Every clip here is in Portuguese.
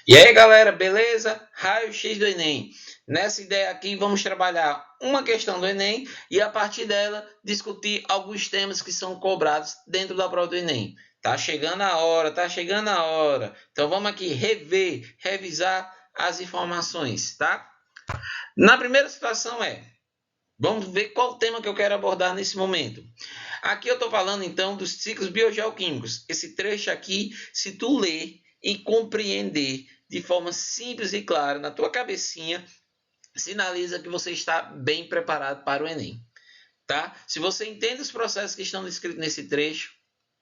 E aí, galera, beleza? Raio-X do Enem. Nessa ideia aqui, vamos trabalhar uma questão do Enem e, a partir dela, discutir alguns temas que são cobrados dentro da prova do Enem. Tá chegando a hora, tá chegando a hora. Então, vamos aqui rever, revisar as informações, tá? Na primeira situação vamos ver qual o tema que eu quero abordar nesse momento. Aqui eu estou falando, então, dos ciclos biogeoquímicos. Esse trecho aqui, se tu ler e compreender de forma simples e clara na tua cabecinha, sinaliza que você está bem preparado para o Enem. Tá? Se você entende os processos que estão descritos nesse trecho,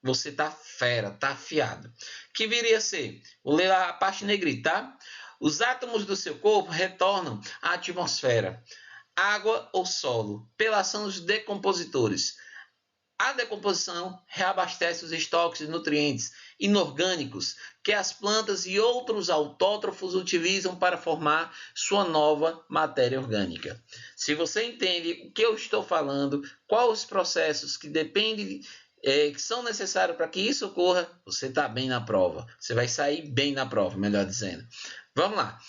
você tá fera, tá afiado. Que viria a ser, vou ler a parte negrita, tá? Os átomos do seu corpo retornam à atmosfera, água ou solo, pela ação dos decompositores. A decomposição reabastece os estoques de nutrientes inorgânicos que as plantas e outros autótrofos utilizam para formar sua nova matéria orgânica. Se você entende o que eu estou falando, quais os processos que dependem, que são necessários para que isso ocorra, você está bem na prova. Você vai sair bem na prova, melhor dizendo. Vamos lá.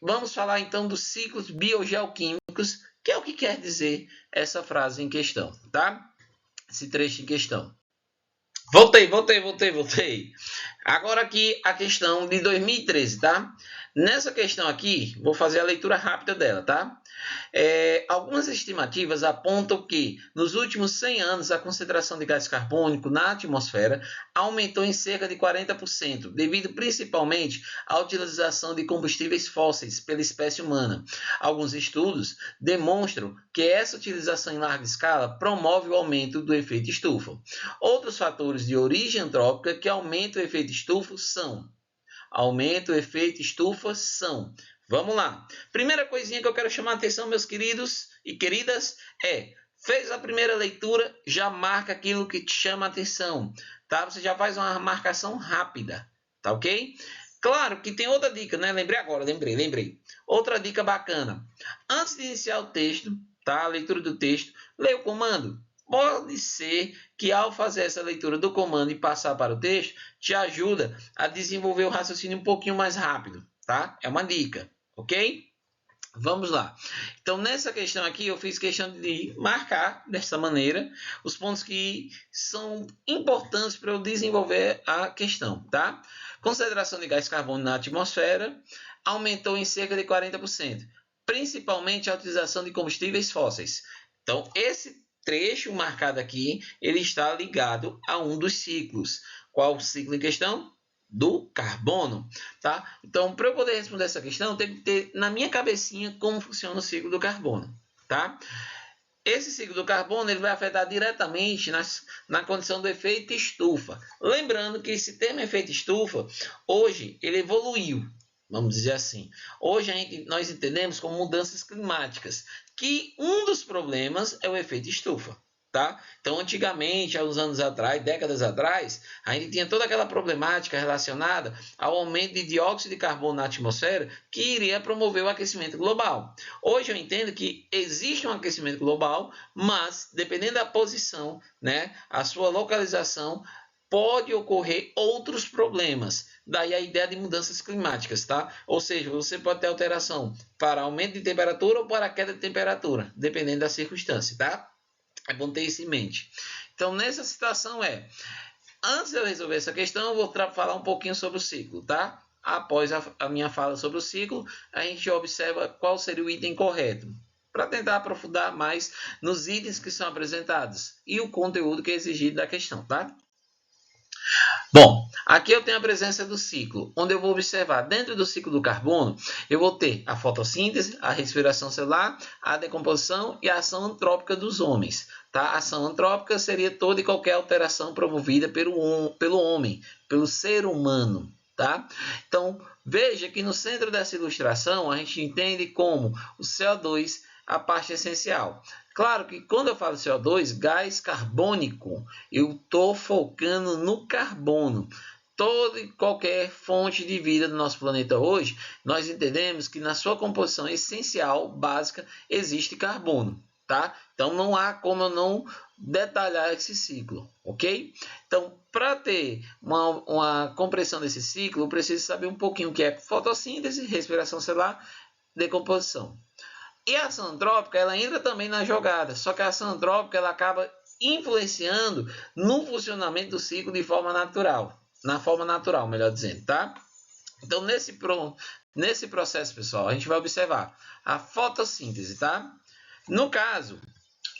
Vamos falar então dos ciclos biogeoquímicos, que é o que quer dizer essa frase em questão, tá? Esse trecho em questão. Voltei. Agora aqui a questão de 2013, tá? Nessa questão aqui, vou fazer a leitura rápida dela, tá? Algumas estimativas apontam que, nos últimos 100 anos, a concentração de gás carbônico na atmosfera aumentou em cerca de 40%, devido principalmente à utilização de combustíveis fósseis pela espécie humana. Alguns estudos demonstram que essa utilização em larga escala promove o aumento do efeito estufa. Outros fatores de origem antrópica que aumentam o efeito estufa são Vamos lá. Primeira coisinha que eu quero chamar a atenção, meus queridos e queridas, fez a primeira leitura, já marca aquilo que te chama a atenção, tá? Você já faz uma marcação rápida, tá ok? Claro que tem outra dica, né? Lembrei. Outra dica bacana. Antes de iniciar o texto, tá? A leitura do texto, leia o comando. Pode ser que, ao fazer essa leitura do comando e passar para o texto, te ajuda a desenvolver o raciocínio um pouquinho mais rápido, tá? É uma dica, ok? Vamos lá. Então, nessa questão aqui, eu fiz questão de marcar dessa maneira os pontos que são importantes para eu desenvolver a questão, tá? Concentração de gás carbônico na atmosfera aumentou em cerca de 40%, principalmente a utilização de combustíveis fósseis. Então, esse trecho marcado aqui, ele está ligado a um dos ciclos. Qual o ciclo em questão? Do carbono, tá? Então, para eu poder responder essa questão, eu tenho que ter na minha cabecinha como funciona o ciclo do carbono, tá? Esse ciclo do carbono ele vai afetar diretamente na condição do efeito estufa. Lembrando que esse termo efeito estufa, hoje, ele evoluiu, vamos dizer assim. Hoje nós entendemos como mudanças climáticas, que um dos problemas é o efeito estufa. Tá? Então, antigamente, há uns anos atrás, décadas atrás, a gente tinha toda aquela problemática relacionada ao aumento de dióxido de carbono na atmosfera que iria promover o aquecimento global. Hoje eu entendo que existe um aquecimento global, mas, dependendo da posição, né, a sua localização, pode ocorrer outros problemas. Daí a ideia de mudanças climáticas, tá? Ou seja, você pode ter alteração para aumento de temperatura ou para queda de temperatura, dependendo da circunstância, tá? É bom ter isso em mente. Então, nessa situação antes de eu resolver essa questão, eu vou falar um pouquinho sobre o ciclo, tá? Após a minha fala sobre o ciclo, a gente observa qual seria o item correto, para tentar aprofundar mais nos itens que são apresentados e o conteúdo que é exigido da questão, tá? Bom, aqui eu tenho a presença do ciclo, onde eu vou observar dentro do ciclo do carbono, eu vou ter a fotossíntese, a respiração celular, a decomposição e a ação antrópica dos homens. Tá? A ação antrópica seria toda e qualquer alteração promovida pelo homem, pelo ser humano. Tá? Então, veja que no centro dessa ilustração, a gente entende como o CO2 a parte essencial. Claro que quando eu falo CO2, gás carbônico, eu estou focando no carbono. Toda e qualquer fonte de vida do nosso planeta hoje, nós entendemos que na sua composição essencial, básica, existe carbono. tá? Então não há como eu não detalhar esse ciclo, ok? Então, para ter uma compreensão desse ciclo, eu preciso saber um pouquinho o que é fotossíntese, respiração celular, decomposição. E a ação antrópica, ela entra também na jogada, só que a ação antrópica, ela acaba influenciando no funcionamento do ciclo de forma natural, na forma natural, melhor dizendo, tá? Então, nesse processo, pessoal, a gente vai observar a fotossíntese, tá? No caso,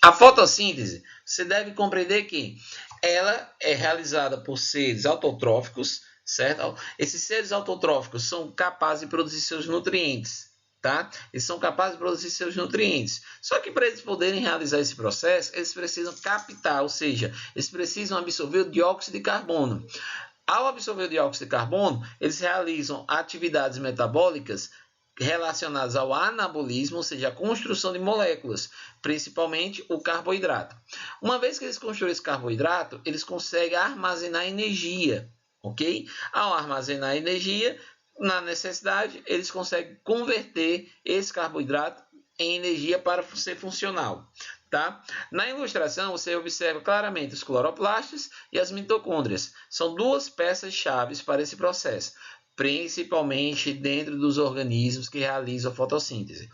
a fotossíntese, você deve compreender que ela é realizada por seres autotróficos, certo? Esses seres autotróficos são capazes de produzir seus nutrientes, tá? Eles são capazes de produzir seus nutrientes. Só que para eles poderem realizar esse processo, eles precisam captar, ou seja, eles precisam absorver o dióxido de carbono. Ao absorver o dióxido de carbono, eles realizam atividades metabólicas relacionadas ao anabolismo, ou seja, a construção de moléculas, principalmente o carboidrato. Uma vez que eles construem esse carboidrato, eles conseguem armazenar energia, ok? Ao armazenar energia, na necessidade, eles conseguem converter esse carboidrato em energia para ser funcional. Tá? Na ilustração, você observa claramente os cloroplastos e as mitocôndrias. São duas peças-chave para esse processo, principalmente dentro dos organismos que realizam a fotossíntese.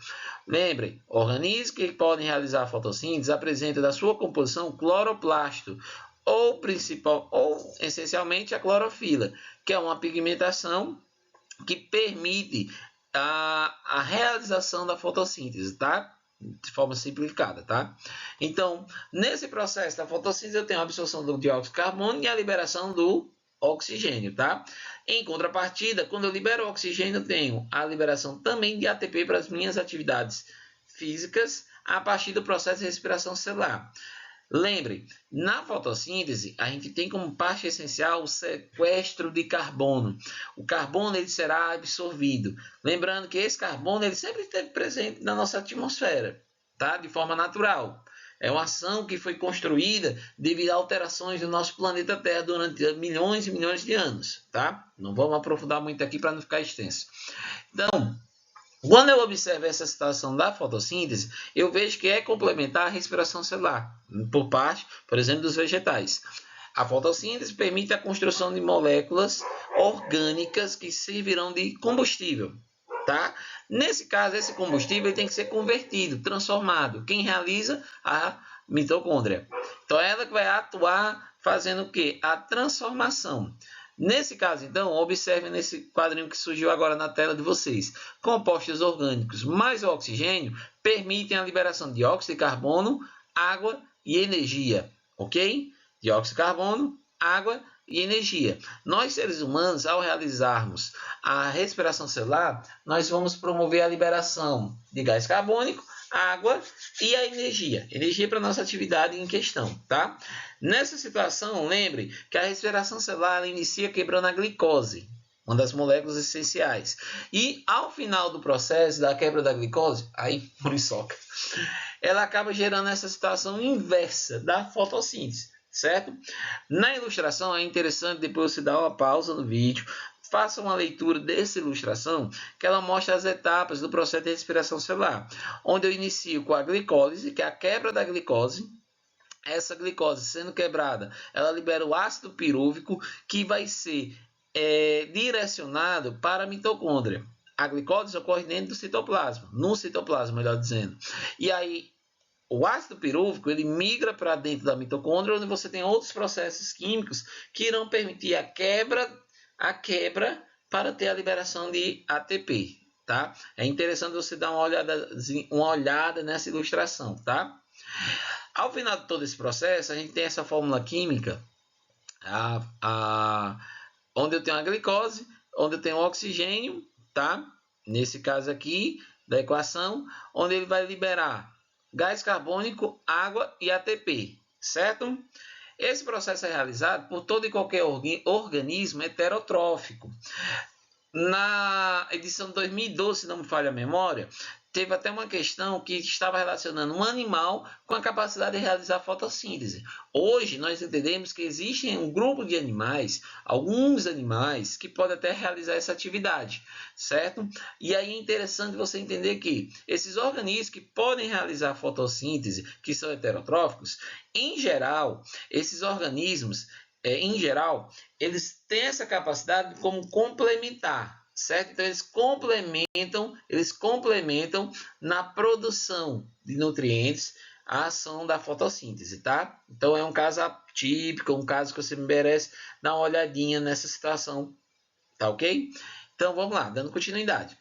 Lembrem, organismos que podem realizar a fotossíntese apresentam da sua composição cloroplasto, ou essencialmente a clorofila, que é uma pigmentação que permite a realização da fotossíntese, tá? De forma simplificada, tá? Então, nesse processo da fotossíntese, eu tenho a absorção do dióxido de carbono e a liberação do oxigênio, tá? Em contrapartida, quando eu libero o oxigênio, eu tenho a liberação também de ATP para as minhas atividades físicas a partir do processo de respiração celular. Lembre, na fotossíntese, a gente tem como parte essencial o sequestro de carbono. O carbono ele será absorvido. Lembrando que esse carbono ele sempre esteve presente na nossa atmosfera, tá? De forma natural. É uma ação que foi construída devido a alterações do nosso planeta Terra durante milhões e milhões de anos, tá? Não vamos aprofundar muito aqui para não ficar extenso. Então, quando eu observo essa situação da fotossíntese, eu vejo que é complementar a respiração celular, por parte, por exemplo, dos vegetais. A fotossíntese permite a construção de moléculas orgânicas que servirão de combustível, tá? Nesse caso, esse combustível tem que ser convertido, transformado. Quem realiza? A mitocôndria. Então, ela que vai atuar fazendo o quê? A transformação. Nesse caso, então, observe nesse quadrinho que surgiu agora na tela de vocês. Compostos orgânicos mais o oxigênio permitem a liberação de dióxido de carbono, água e energia, ok? Dióxido de carbono, água e energia. Nós, seres humanos, ao realizarmos a respiração celular, nós vamos promover a liberação de gás carbônico, água e a energia. Energia para a nossa atividade em questão, tá? Nessa situação, lembre que a respiração celular inicia quebrando a glicose, uma das moléculas essenciais. E ao final do processo da quebra da glicose, aí, muriçoca, ela acaba gerando essa situação inversa da fotossíntese, certo? Na ilustração é interessante depois você dar uma pausa no vídeo, faça uma leitura dessa ilustração, que ela mostra as etapas do processo de respiração celular, onde eu inicio com a glicólise, que é a quebra da glicose. Essa glicose sendo quebrada, ela libera o ácido pirúvico, que vai ser direcionado para a mitocôndria. A glicose ocorre dentro do citoplasma, no citoplasma, melhor dizendo. E aí, o ácido pirúvico ele migra para dentro da mitocôndria, onde você tem outros processos químicos que irão permitir a quebra para ter a liberação de ATP, tá? É interessante você dar uma olhada nessa ilustração, tá? Ao final de todo esse processo, a gente tem essa fórmula química, onde eu tenho a glicose, onde eu tenho o oxigênio, tá? Nesse caso aqui da equação, onde ele vai liberar gás carbônico, água e ATP, certo? Esse processo é realizado por todo e qualquer organismo heterotrófico. Na edição de 2012, se não me falha a memória, teve até uma questão que estava relacionando um animal com a capacidade de realizar fotossíntese. Hoje, nós entendemos que existe um grupo de animais, alguns animais, que podem até realizar essa atividade, certo? E aí é interessante você entender que esses organismos que podem realizar fotossíntese, que são heterotróficos, em geral, esses organismos, eles têm essa capacidade como complementar, certo? Então eles complementam na produção de nutrientes a ação da fotossíntese, tá? Então é um caso atípico, um caso que você merece dar uma olhadinha nessa situação, tá ok? Então vamos lá, dando continuidade.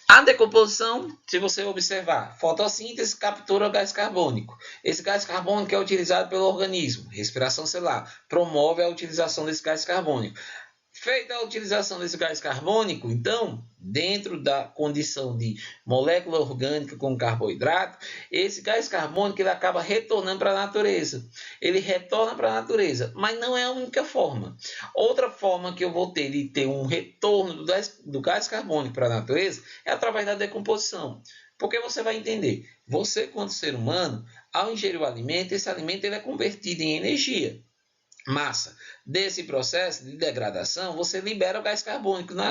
A decomposição, se você observar, fotossíntese captura o gás carbônico. Esse gás carbônico é utilizado pelo organismo, respiração celular, promove a utilização desse gás carbônico. Feita a utilização desse gás carbônico, então, dentro da condição de molécula orgânica com carboidrato, esse gás carbônico ele acaba retornando para a natureza. Ele retorna para a natureza, mas não é a única forma. Outra forma que eu vou ter de ter um retorno do gás carbônico para a natureza é através da decomposição. Porque você vai entender, você, quanto ser humano, ao ingerir o alimento, esse alimento ele é convertido em energia. Massa. Desse processo de degradação, você libera o gás carbônico no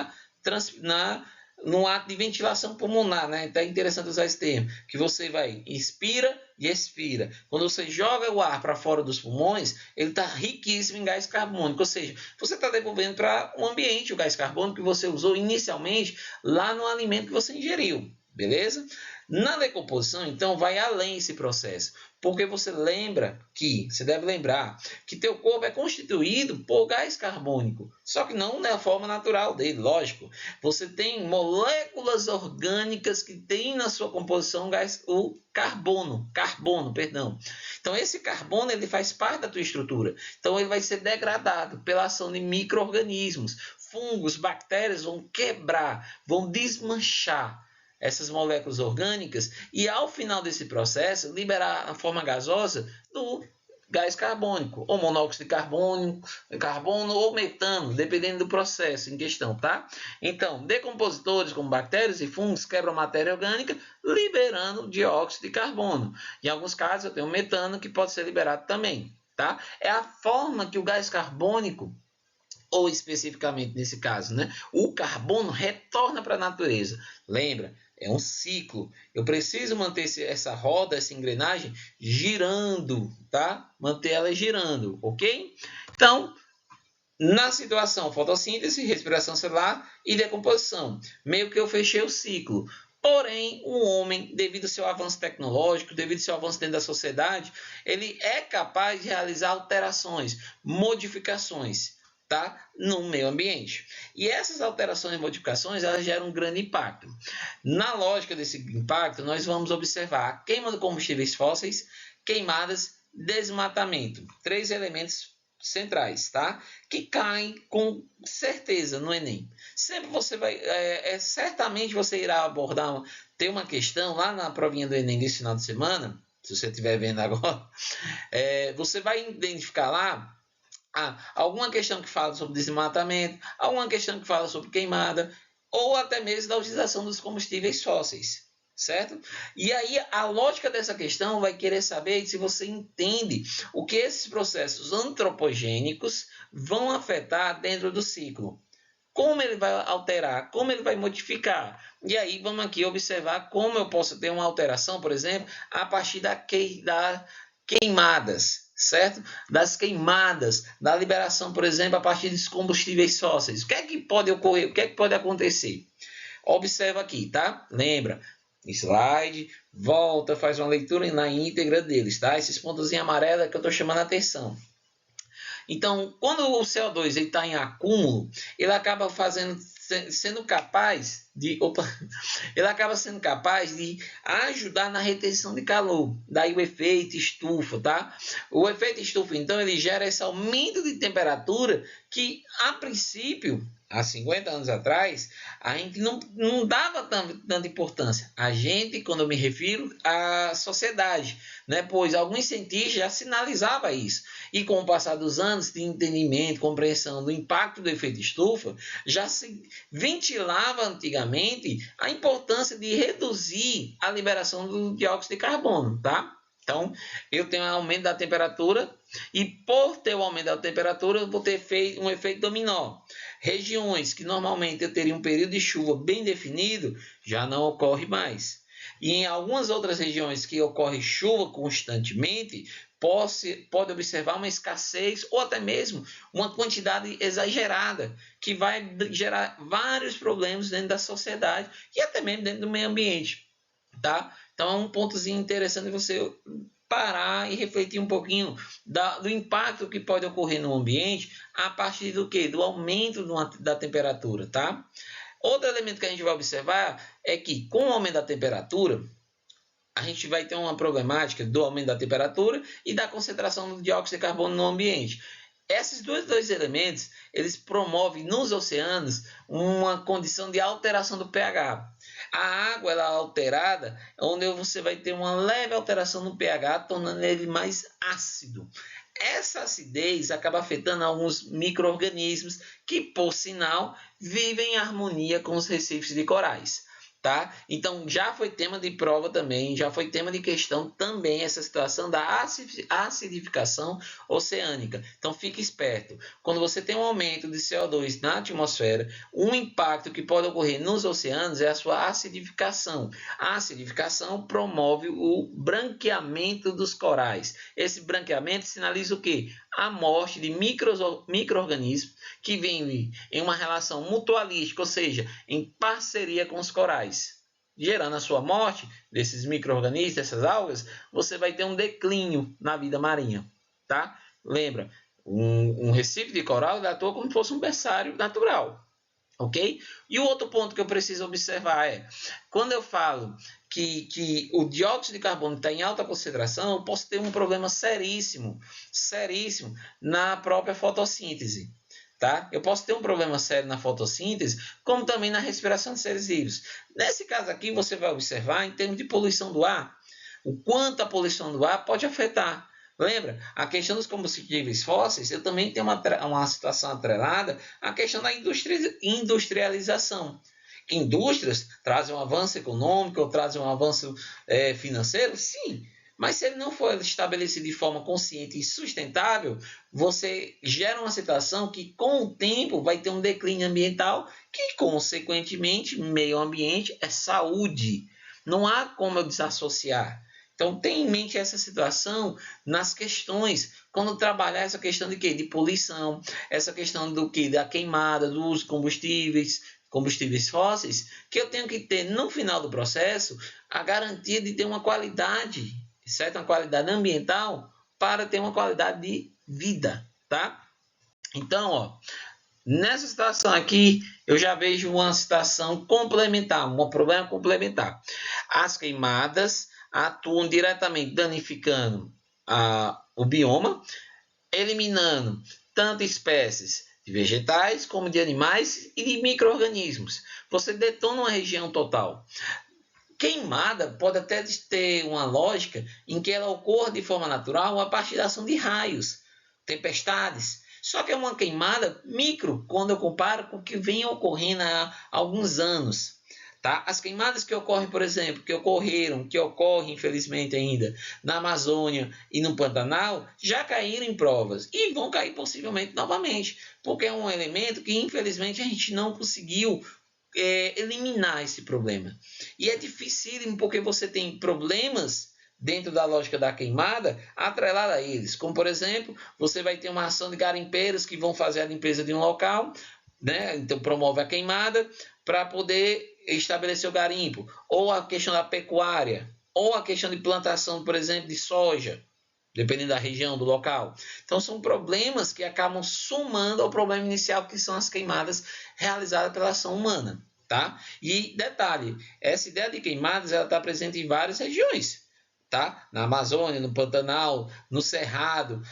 ato de ventilação pulmonar, né? Então é interessante usar esse termo, que você vai inspira e expira. Quando você joga o ar para fora dos pulmões, ele está riquíssimo em gás carbônico, ou seja, você está devolvendo para o ambiente o gás carbônico que você usou inicialmente lá no alimento que você ingeriu, beleza? Na decomposição, então, vai além esse processo, porque você deve lembrar que teu corpo é constituído por gás carbônico, só que não é a forma natural dele, lógico. Você tem moléculas orgânicas que têm na sua composição o carbono. Então esse carbono ele faz parte da tua estrutura. Então ele vai ser degradado pela ação de micro-organismos. Fungos, bactérias vão quebrar, vão desmanchar essas moléculas orgânicas e ao final desse processo liberar a forma gasosa do gás carbônico, ou monóxido de carbono ou metano, dependendo do processo em questão, tá? Então, decompositores como bactérias e fungos quebram a matéria orgânica, liberando dióxido de carbono. Em alguns casos, eu tenho metano que pode ser liberado também, tá? É a forma que o gás carbônico, ou especificamente nesse caso, né, o carbono retorna para a natureza. Lembra? É um ciclo. Eu preciso manter essa roda, essa engrenagem girando, tá? Manter ela girando, ok? Então, na situação fotossíntese, respiração celular e decomposição, meio que eu fechei o ciclo. Porém, o homem, devido ao seu avanço tecnológico, devido ao seu avanço dentro da sociedade, ele é capaz de realizar alterações, modificações, tá? No meio ambiente. E essas alterações e modificações, elas geram um grande impacto. Na lógica desse impacto, nós vamos observar a queima de combustíveis fósseis, queimadas, desmatamento. 3 elementos centrais, tá? Que caem com certeza no Enem. Sempre você vai, certamente você irá abordar, tem uma questão lá na provinha do Enem desse final de semana, se você estiver vendo agora, você vai identificar lá alguma questão que fala sobre desmatamento, alguma questão que fala sobre queimada, ou até mesmo da utilização dos combustíveis fósseis, certo? E aí a lógica dessa questão vai querer saber se você entende o que esses processos antropogênicos vão afetar dentro do ciclo. Como ele vai alterar, como ele vai modificar. E aí vamos aqui observar como eu posso ter uma alteração, por exemplo, a partir das queimadas, certo? Das queimadas, da liberação, por exemplo, a partir dos combustíveis fósseis. O que é que pode ocorrer? O que é que pode acontecer? Observa aqui, tá? Lembra? Slide, volta, faz uma leitura na íntegra deles, tá? Esses pontos em amarelo é que eu estou chamando a atenção. Então, quando o CO2 está em acúmulo, ele acaba sendo capaz ele acaba sendo capaz de ajudar na retenção de calor. Daí o efeito estufa, tá? O efeito estufa, então, ele gera esse aumento de temperatura que, a princípio, há 50 anos atrás, a gente não dava tanta importância. A gente, quando eu me refiro à sociedade, né? Pois alguns cientistas já sinalizavam isso. E com o passar dos anos de entendimento, compreensão do impacto do efeito estufa, já se ventilava antigamente a importância de reduzir a liberação do dióxido de carbono, tá? Então, eu tenho um aumento da temperatura e, por ter o aumento da temperatura, eu vou ter um efeito dominó. Regiões que normalmente eu teria um período de chuva bem definido, já não ocorre mais. E em algumas outras regiões que ocorre chuva constantemente, pode observar uma escassez ou até mesmo uma quantidade exagerada, que vai gerar vários problemas dentro da sociedade e até mesmo dentro do meio ambiente. Tá? Então é um pontozinho interessante você parar e refletir um pouquinho do impacto que pode ocorrer no ambiente a partir do quê? Do aumento da temperatura, tá? Outro elemento que a gente vai observar é que, com o aumento da temperatura, a gente vai ter uma problemática do aumento da temperatura e da concentração do dióxido de carbono no ambiente. Esses dois elementos, eles promovem nos oceanos uma condição de alteração do pH. A água, ela é alterada, onde você vai ter uma leve alteração no pH, tornando ele mais ácido. Essa acidez acaba afetando alguns micro-organismos que, por sinal, vivem em harmonia com os recifes de corais. Tá? Então, já foi tema de prova também, já foi tema de questão também essa situação da acidificação oceânica. Então, fique esperto. Quando você tem um aumento de CO2 na atmosfera, um impacto que pode ocorrer nos oceanos é a sua acidificação. A acidificação promove o branqueamento dos corais. Esse branqueamento sinaliza o quê? A morte de micro-organismos que vivem em uma relação mutualística, ou seja, em parceria com os corais. Gerando a sua morte desses micro-organismos, dessas algas, você vai ter um declínio na vida marinha. Tá? Lembra, um recife de coral atua como se fosse um berçário natural. Ok? E o outro ponto que eu preciso observar é, quando eu falo que o dióxido de carbono está em alta concentração, eu posso ter um problema seríssimo na própria fotossíntese. Tá? Eu posso ter um problema sério na fotossíntese, como também na respiração de seres vivos. Nesse caso aqui, você vai observar em termos de poluição do ar, o quanto a poluição do ar pode afetar. Lembra? A questão dos combustíveis fósseis, eu também tenho uma situação atrelada à questão da industrialização. Indústrias trazem um avanço econômico ou trazem um avanço financeiro? Sim. Mas se ele não for estabelecido de forma consciente e sustentável, você gera uma situação que, com o tempo, vai ter um declínio ambiental que, consequentemente, meio ambiente é saúde. Não há como eu desassociar. Então, tenha em mente essa situação nas questões, quando trabalhar essa questão de quê? De poluição, essa questão do quê? Da queimada dos combustíveis fósseis, que eu tenho que ter, no final do processo, a garantia de ter uma qualidade, certo? Uma qualidade ambiental para ter uma qualidade de vida, tá? Então, ó, nessa situação aqui, eu já vejo uma situação complementar, um problema complementar. As queimadas atuam diretamente danificando o bioma, eliminando tanto espécies de vegetais como de animais e de micro-organismos. Você detona uma região total. Queimada pode até ter uma lógica em que ela ocorra de forma natural a partir da ação de raios, tempestades. Só que é uma queimada micro quando eu comparo com o que vem ocorrendo há alguns anos. Tá? As queimadas que ocorrem, por exemplo, que ocorrem infelizmente ainda na Amazônia e no Pantanal, já caíram em provas e vão cair possivelmente novamente, porque é um elemento que infelizmente a gente não conseguiu eliminar esse problema. E é dificílimo porque você tem problemas dentro da lógica da queimada atrelada a eles, como por exemplo, você vai ter uma ação de garimpeiros que vão fazer a limpeza de um local, né? Então promove a queimada para poder estabelecer o garimpo, ou a questão da pecuária, ou a questão de plantação, por exemplo, de soja, dependendo da região, do local. Então, são problemas que acabam somando ao problema inicial, que são as queimadas realizadas pela ação humana. tá? E detalhe, essa ideia de queimadas ela está presente em várias regiões, tá? Na Amazônia, no Pantanal, no Cerrado,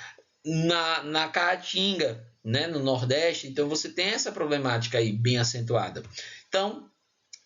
na Caatinga, né? No Nordeste. Então você tem essa problemática aí bem acentuada. Então,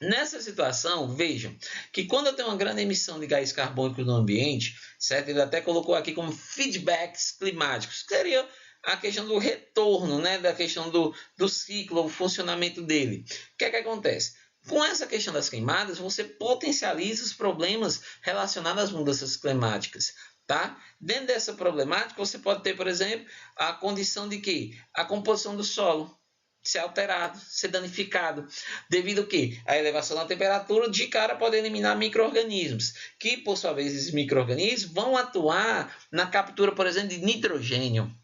nessa situação, vejam que quando eu tenho uma grande emissão de gás carbônico no ambiente, certo? Ele até colocou aqui como feedbacks climáticos, que seria a questão do retorno, né? Da questão do ciclo, o funcionamento dele. O que é que acontece? Com essa questão das queimadas, você potencializa os problemas relacionados às mudanças climáticas. Tá? Dentro dessa problemática, você pode ter, por exemplo, a condição de que a composição do solo ser alterado, ser danificado, devido a quê? A elevação da temperatura de cara pode eliminar micro-organismos, que por sua vez esses micro-organismos vão atuar na captura, por exemplo, de nitrogênio,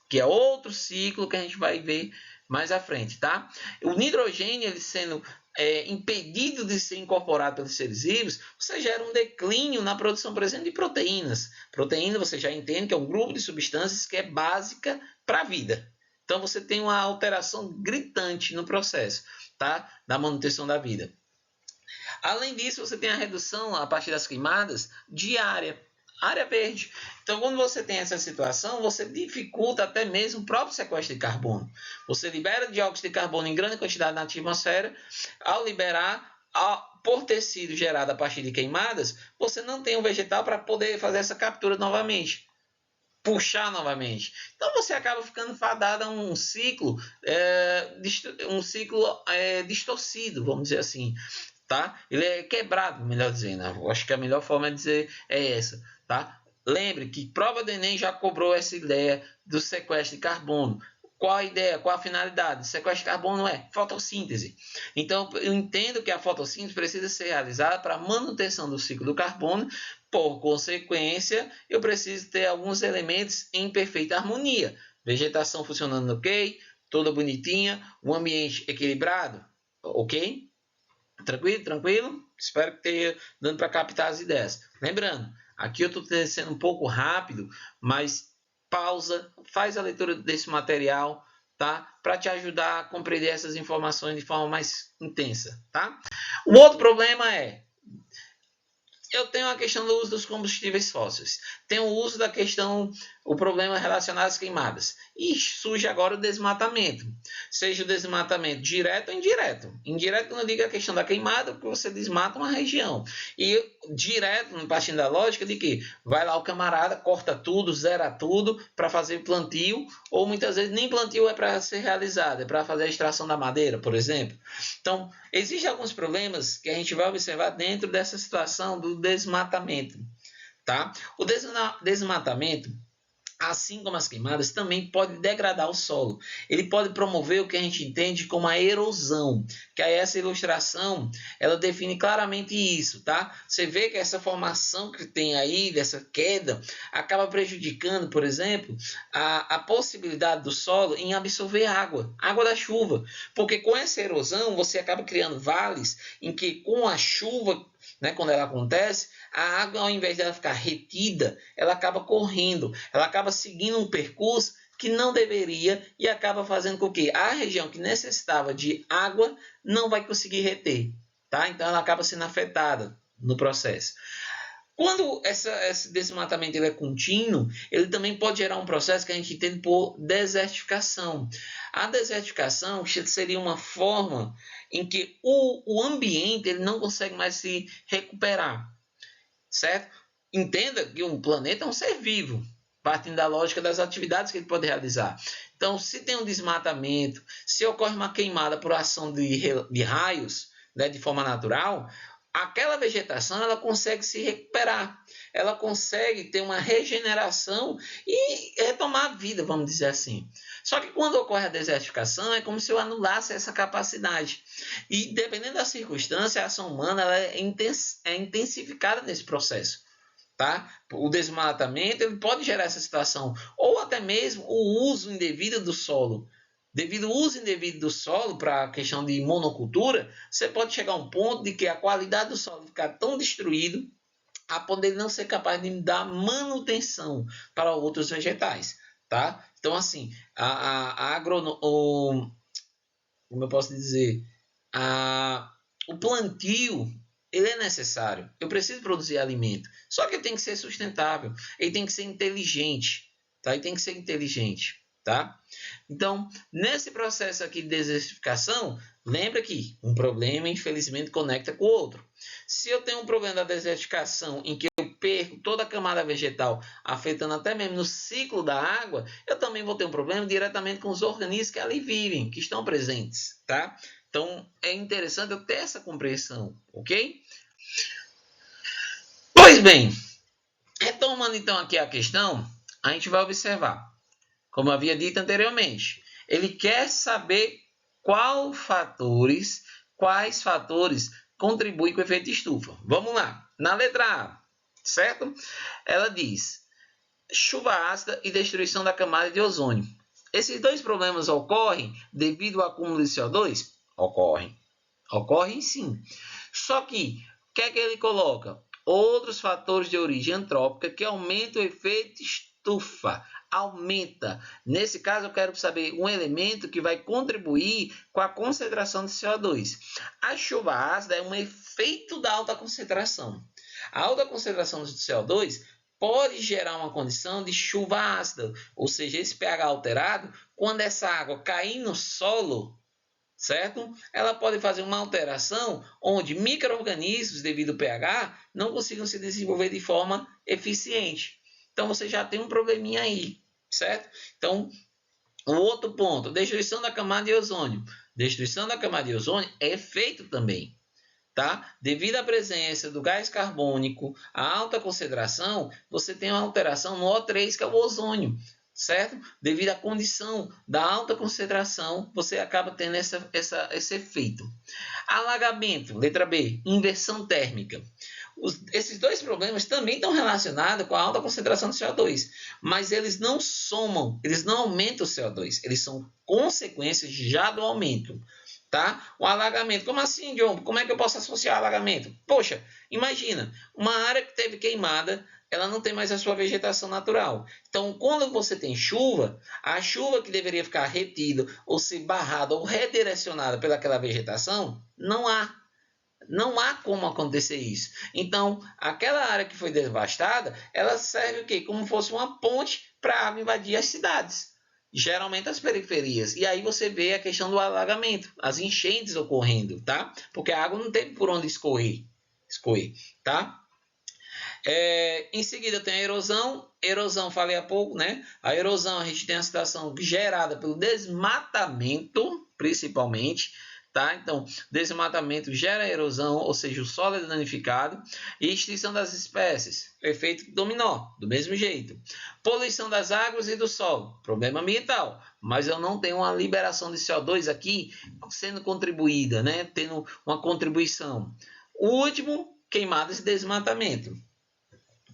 que é outro ciclo que a gente vai ver mais à frente, tá? O nitrogênio, ele sendo impedido de ser incorporado pelos seres vivos, você gera um declínio na produção, por exemplo, de proteínas. Proteína, você já entende que é um grupo de substâncias que é básica para a vida. Então, você tem uma alteração gritante no processo, tá? Da manutenção da vida. Além disso, você tem a redução, a partir das queimadas, de área verde. Então, quando você tem essa situação, você dificulta até mesmo o próprio sequestro de carbono. Você libera dióxido de carbono em grande quantidade na atmosfera. Ao liberar, por ter sido gerado a partir de queimadas, você não tem um vegetal para poder fazer essa captura novamente, puxar novamente. Então você acaba ficando fadado a um ciclo, distorcido, vamos dizer assim, tá? Ele é quebrado, melhor dizendo. Eu acho que a melhor forma de dizer é essa, tá? Lembre que prova do Enem já cobrou essa ideia do sequestro de carbono. Qual a ideia? Qual a finalidade? O sequestro de carbono é fotossíntese. Então, eu entendo que a fotossíntese precisa ser realizada para a manutenção do ciclo do carbono. Por consequência, eu preciso ter alguns elementos em perfeita harmonia. Vegetação funcionando ok, toda bonitinha, um ambiente equilibrado, ok? Tranquilo? Tranquilo? Espero que tenha dando para captar as ideias. Lembrando, aqui eu estou sendo um pouco rápido, mas pausa, faz a leitura desse material, tá? Para te ajudar a compreender essas informações de forma mais intensa, tá? Um outro problema é eu tenho a questão do uso dos combustíveis fósseis. Tem o uso da questão, o problema relacionado às queimadas. E surge agora o desmatamento. Seja o desmatamento direto ou indireto. Indireto, quando eu digo a questão da queimada, porque você desmata uma região. E direto, partindo da lógica de que vai lá o camarada, corta tudo, zera tudo para fazer plantio, ou muitas vezes nem plantio é para ser realizado, é para fazer a extração da madeira, por exemplo. Então, existem alguns problemas que a gente vai observar dentro dessa situação do desmatamento, tá? O desmatamento, assim como as queimadas, também pode degradar o solo. Ele pode promover o que a gente entende como a erosão, que aí essa ilustração, ela define claramente isso, tá? Você vê que essa formação que tem aí, dessa queda, acaba prejudicando, por exemplo, a possibilidade do solo em absorver água da chuva, porque com essa erosão você acaba criando vales em que com a chuva, né, quando ela acontece, a água, ao invés dela ficar retida, ela acaba correndo, ela acaba seguindo um percurso que não deveria e acaba fazendo com que a região que necessitava de água não vai conseguir reter, tá? Então ela acaba sendo afetada no processo. Quando esse desmatamento ele é contínuo, ele também pode gerar um processo que a gente entende por desertificação. A desertificação seria uma forma em que o ambiente ele não consegue mais se recuperar, certo? Entenda que um planeta é um ser vivo, partindo da lógica das atividades que ele pode realizar. Então, se tem um desmatamento, se ocorre uma queimada por ação de raios, né, de forma natural, aquela vegetação ela consegue se recuperar, ela consegue ter uma regeneração e retomar a vida, vamos dizer assim. Só que quando ocorre a desertificação, é como se eu anulasse essa capacidade. E dependendo da circunstância, a ação humana ela é intensificada nesse processo. Tá? O desmatamento ele pode gerar essa situação, ou até mesmo o uso indevido do solo. Devido ao uso indevido do solo para a questão de monocultura, você pode chegar a um ponto de que a qualidade do solo ficar tão destruído a poder não ser capaz de dar manutenção para outros vegetais, tá? Então, assim, como eu posso dizer, o plantio, ele é necessário. Eu preciso produzir alimento. Só que ele tem que ser sustentável. Ele tem que ser inteligente. Tá? Ele tem que ser inteligente. Tá? Então, nesse processo aqui de desertificação, lembra que um problema, infelizmente, conecta com o outro. Se eu tenho um problema da desertificação em que eu perco toda a camada vegetal, afetando até mesmo no ciclo da água, eu também vou ter um problema diretamente com os organismos que ali vivem, que estão presentes. Tá? Então, é interessante eu ter essa compreensão, ok? Pois bem, retomando então aqui a questão, a gente vai observar. Como havia dito anteriormente, ele quer saber quais fatores contribuem com o efeito estufa. Vamos lá. Na letra A, certo? Ela diz chuva ácida e destruição da camada de ozônio. Esses dois problemas ocorrem devido ao acúmulo de CO2? Ocorrem sim. Só que, o que é que ele coloca? Outros fatores de origem antrópica que aumentam o efeito estufa. Aumenta. Nesse caso, eu quero saber um elemento que vai contribuir com a concentração de CO2. A chuva ácida é um efeito da alta concentração. A alta concentração de CO2 pode gerar uma condição de chuva ácida, ou seja, esse pH alterado, quando essa água cair no solo, certo? Ela pode fazer uma alteração onde micro-organismos, devido ao pH, não consigam se desenvolver de forma eficiente. Então, você já tem um probleminha aí, certo? Então, o outro ponto, destruição da camada de ozônio. Destruição da camada de ozônio é feito também, tá? Devido à presença do gás carbônico, a alta concentração, você tem uma alteração no O3, que é o ozônio, certo? Devido à condição da alta concentração, você acaba tendo esse efeito. Alagamento, letra B, inversão térmica. Esses dois problemas também estão relacionados com a alta concentração de CO2, mas eles não somam, eles não aumentam o CO2, eles são consequências já do aumento. Tá? O alagamento, como assim, John? Como é que eu posso associar alagamento? Poxa, imagina, uma área que teve queimada, ela não tem mais a sua vegetação natural. Então, quando você tem chuva, a chuva que deveria ficar retida, ou ser barrada, ou redirecionada pelaquela vegetação, não há. Não há como acontecer isso. Então, aquela área que foi devastada, ela serve o quê? Como fosse uma ponte para a água invadir as cidades. Geralmente as periferias. E aí você vê a questão do alagamento, as enchentes ocorrendo, tá? Porque a água não tem por onde escorrer, tá? Em seguida tem a erosão. Erosão, falei há pouco, né? A erosão, a gente tem a situação gerada pelo desmatamento, principalmente. Tá? Então, desmatamento gera erosão, ou seja, o solo é danificado, e extinção das espécies, efeito dominó, do mesmo jeito. Poluição das águas e do solo, problema ambiental, mas eu não tenho uma liberação de CO2 aqui sendo contribuída, né? Tendo uma contribuição. O último, queimadas e desmatamento.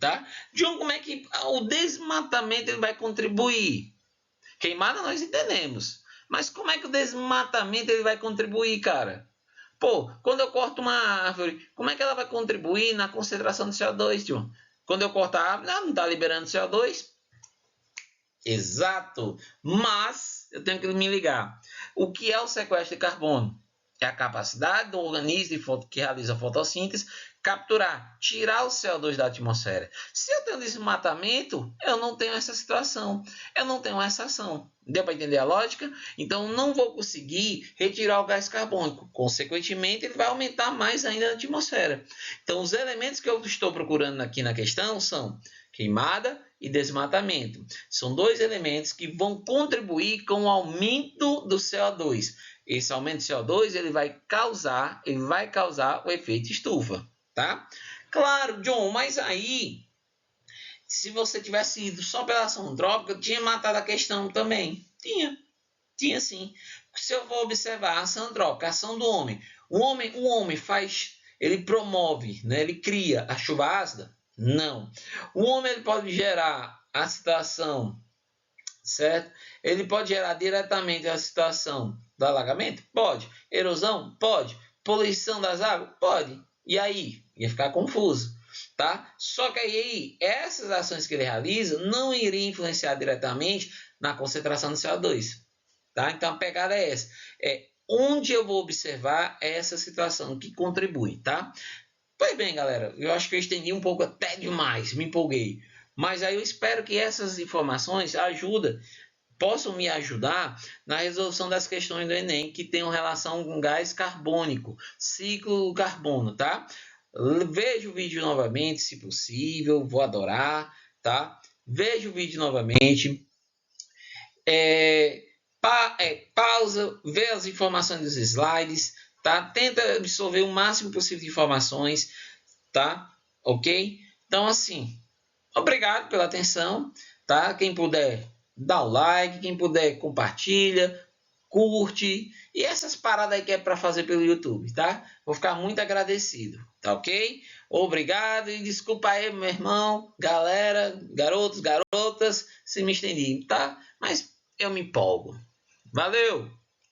Tá? John, como é que o desmatamento ele vai contribuir? Queimada nós entendemos. Mas como é que o desmatamento ele vai contribuir, cara? Pô, quando eu corto uma árvore, como é que ela vai contribuir na concentração de CO2, tio? Quando eu corto a árvore, ela não está liberando CO2? Exato. Mas eu tenho que me ligar. O que é o sequestro de carbono? É a capacidade do organismo que realiza a fotossíntese capturar, tirar o CO2 da atmosfera. Se eu tenho desmatamento, eu não tenho essa situação. Eu não tenho essa ação. Deu para entender a lógica? Então, não vou conseguir retirar o gás carbônico. Consequentemente, ele vai aumentar mais ainda a atmosfera. Então, os elementos que eu estou procurando aqui na questão são queimada e desmatamento. São dois elementos que vão contribuir com o aumento do CO2. Esse aumento de CO2 ele vai causar o efeito estufa. Tá? Claro, John, mas aí, se você tivesse ido só pela ação antrópica, tinha matado a questão também. Tinha sim. Se eu vou observar a ação antrópica, a ação do homem. O homem faz, ele promove, né? Ele cria a chuva ácida? Não. O homem ele pode gerar a situação, certo? Ele pode gerar diretamente a situação do alagamento? Pode. Erosão? Pode. Poluição das águas? Pode. E aí? Ia ficar confuso, tá? Só que aí, essas ações que ele realiza não iriam influenciar diretamente na concentração de CO2, tá? Então, a pegada é essa. onde eu vou observar essa situação que contribui, tá? Pois bem, galera, eu acho que eu estendi um pouco até demais, me empolguei. Mas aí eu espero que essas informações possam me ajudar na resolução das questões do Enem que tenham relação com gás carbônico, ciclo carbono, tá? Veja o vídeo novamente, se possível, vou adorar, tá? Veja o vídeo novamente. Pausa, vê as informações dos slides, tá? Tenta absorver o máximo possível de informações, tá? Ok? Então, assim, obrigado pela atenção, tá? Quem puder, dá o like, quem puder, compartilha, curte, e essas paradas aí que é para fazer pelo YouTube, tá? Vou ficar muito agradecido, tá ok? Obrigado e desculpa aí, meu irmão, galera, garotos, garotas, se me estendi, tá? Mas eu me empolgo. Valeu!